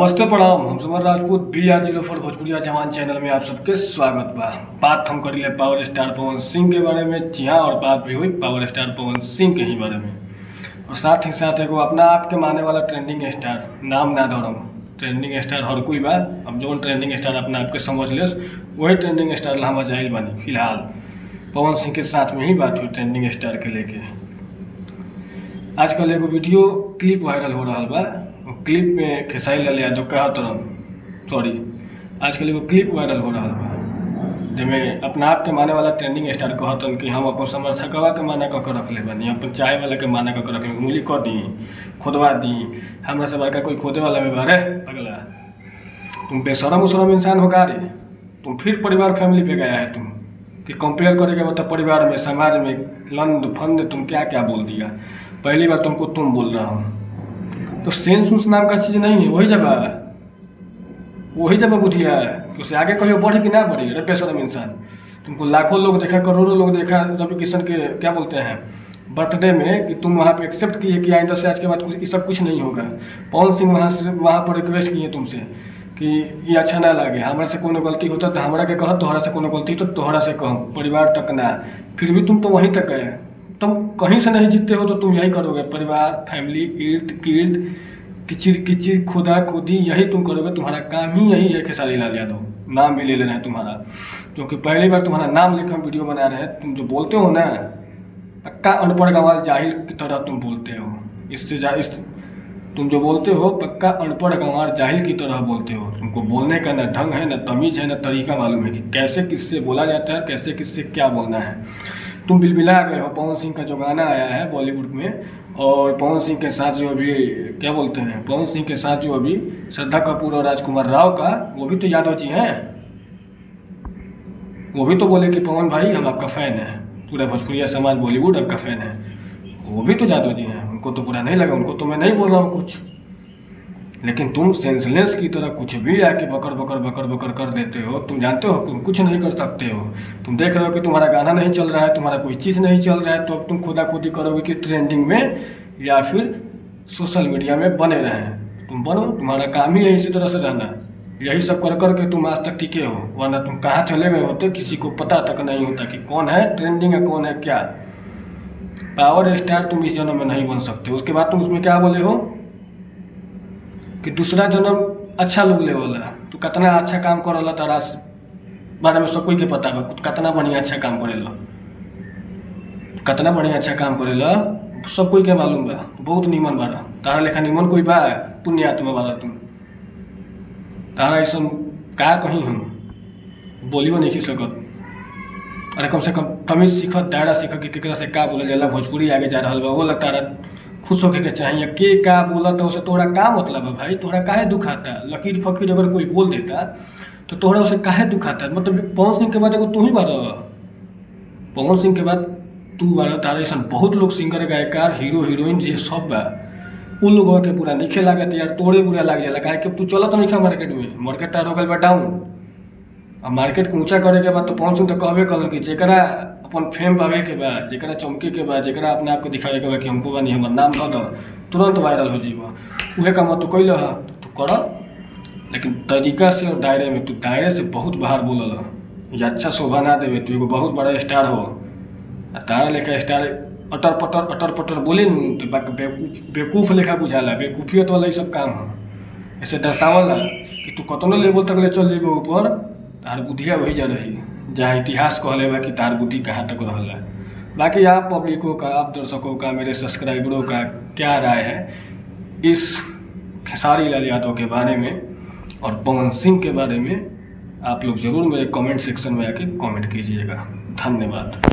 नमस्ते प्रणाम। हम सुमन राजपूत BR04 भोजपुरिया जवान चैनल में आप सबके स्वागत बा। बात हम करी ले पावर स्टार पवन सिंह के बारे में। जी हाँ, और बात भी हुई पावर स्टार पवन सिंह के ही बारे में, और साथ ही साथ एगो अपना आप के माने वाला ट्रेंडिंग स्टार, नाम ना धरम, ट्रेंडिंग स्टार हर कोई बा। अब जो ट्रेंडिंग स्टार अपना आप के समझ लेस वही ट्रेंडिंग स्टार ला हम जाहिल बानी। फिलहाल पवन सिंह के साथ में ही बात हुई ट्रेंडिंग स्टार के लेके। आजकल एगो वीडियो क्लिप वायरल हो रहा बा। क्लिप में खेसारी लाल यादव आजकल एगो क्लिप वायरल हो रहा बा, जिसमें अपना आप के माने वाला ट्रेंडिंग स्टार कहतन कि हम अपन समर्थकवा के माना कऽ के रख ले बानी, अपन चाय वाला के माना कऽ के रख ले, मूली कह दी, खोदवा दी, हमरा से बड़का कोई खोदे वाला में बारे पगला। तुम बेशरम उसरम इंसान हो गा रे। तुम फिर परिवार फैमिली पे गया है तुम कि कंपेयर करेगा मतलब परिवार में, समाज में लंद फंद तुम क्या क्या बोल दिया। पहली बार तुमको तुम बोल रहा हूँ तो सेंस उस नाम का चीज़ नहीं है। वही जगह बुधिया है कि उसे आगे कहियो बढ़ी कि ना बढ़ी। अरे बेशरम इंसान, तुमको लाखों लोग देखा, करोड़ों लोग देखा रवि किशन के क्या बोलते हैं बर्थडे में, कि तुम वहाँ पे एक्सेप्ट किए कि आइंदा से आज के बाद कुछ सब कुछ नहीं होगा। पवन सिंह वहाँ पर रिक्वेस्ट किए तुमसे कि ये अच्छा ना लगे, हमारे से कोनो गलती होता तो हमारा के कह, तोहरा से कोनो गलती तो तोहरा से कह, परिवार तक ना। फिर भी तुम तो वहीं तक गए। तुम कहीं से नहीं जीतते हो तो तुम यही करोगे, परिवार फैमिली इर्द गिर्द किचिर किचिर खुदा खुदी यही तुम करोगे। तुम्हारा काम ही यही है खेसारी लाल यादव, नाम भी ले लेना है तुम्हारा, क्योंकि पहली बार तुम्हारा नाम लेकर हम वीडियो बना रहे हैं। तुम जो बोलते हो ना, पक्का अनपढ़ गंवार जाहिल की तरह तुम बोलते हो। तुम जो बोलते हो पक्का अनपढ़ गंवार जाहिल की तरह बोलते हो। तुमको बोलने का ना ढंग है, ना तमीज़ है, ना तरीका मालूम है कि कैसे किससे बोला जाता है, कैसे किससे क्या बोलना है। तुम बिलबिला गए हो। पवन सिंह का जो गाना आया है बॉलीवुड में, और पवन सिंह के साथ जो अभी क्या बोलते हैं, पवन सिंह के साथ जो अभी श्रद्धा कपूर और राजकुमार राव का, वो भी तो यादव जी हैं। वो भी तो बोले कि पवन भाई हम आपका फ़ैन है, पूरा भोजपुरिया समाज बॉलीवुड आपका फ़ैन है। वो भी तो यादव जी हैं। उनको तो बुरा नहीं लगा, उनको तो मैं नहीं बोल रहा हूँ कुछ, लेकिन तुम सेंसलेस की तरह कुछ भी आके बकर बकर बकर बकर कर देते हो। तुम जानते हो तुम कुछ नहीं कर सकते हो। तुम देख रहे हो कि तुम्हारा गाना नहीं चल रहा है, तुम्हारा कोई चीज़ नहीं चल रहा है, तो अब तुम खुदा खुदी करोगे कि ट्रेंडिंग में या फिर सोशल मीडिया में बने रहें। तुम बनो, तुम्हारा काम ही है इसी तरह से रहना। यही सब कर कर के तुम आज तक टिके हो, वरना तुम कहाँ चले गए होते किसी को पता तक नहीं होता कि कौन है ट्रेंडिंग है, कौन है क्या। पावर स्टार तुम इस जन्म में नहीं बन सकते। उसके बाद तुम उसमें क्या बोले हो कि दूसरा जन्म अच्छा लोग ले वाला। तू कितना अच्छा काम करला, तारा बारे में सब कोई के पता बा। कितना बढ़िया अच्छा काम करेला, कितना बढ़िया अच्छा काम करेला, सब कोई के मालूम बा। बहुत नीमन बारा, तारा लेखा नीमन कोई बा? पुण्य आत्मा बारा तुम। तारा ऐसा का कहीं हम बोलियो नहीं सकत। अरे कम से कम तमीज सीख, दायरा सीख कि केकरा से का बोले जाला। भोजपुरी आगे जा रहा बा, वो लगता रहा खुश होके के चाहिए के का बोला तो उसे तोहरा का मतलब है भाई? तोहरा काहे दुखाता? लकीर फकीर अगर कोई बोल देता तो तोहरा उसे काहे दुखाता? मतलब पवन सिंह के बाद एगो तू ही बारा, पवन सिंह के बाद तू बारा। तारा ऐसा बहुत लोग सिंगर गायकार हीरो हीरोइन ये सब बा, उन लोगों के पूरा नीचे लागत यार, तोड़े बुरा लग जाला। काहे कि तू चला तो नहीं मार्केट में, मार्केट तार हो गल बा डाउन। अब मार्केट को ऊँचा करे के बाद तो पवन सिंह तो कहबे कल कि जेकरा अपन फेम पावे के बाद, जेकरा चमके के बाद, जेकरा अपने आप को दिखावे के बाद कि हमको बनी हमार नाम धो दो, तुरंत वायरल हो जीव। उहे काम तो कैल है तो कर, लेकिन तरीका से और दायरे में। तू दायरे से बहुत बाहर बोलल, ये अच्छा शोभा ना देवे। तू एगो बहुत बड़ा स्टार हो, तारा लेखा स्टार अटर पटर बोले न तो बेवकूफ़ लेखा बुझाला। बेवकूफ़ियत वाला ये सब काम है। ऐसे दर्शावला कि तू कतनो लेवल तक ले चल जेबे ऊपर, तार बुद्धिया वही जा रही जहाँ इतिहास कहले बा कि तार बुद्धि कहाँ तक रहला। बाकी आप पब्लिकों का, आप दर्शकों का, मेरे सब्सक्राइबरों का क्या राय है इस खेसारी लाल यादव के बारे में और पवन सिंह के बारे में? आप लोग ज़रूर मेरे कमेंट सेक्शन में आके कमेंट कीजिएगा। धन्यवाद।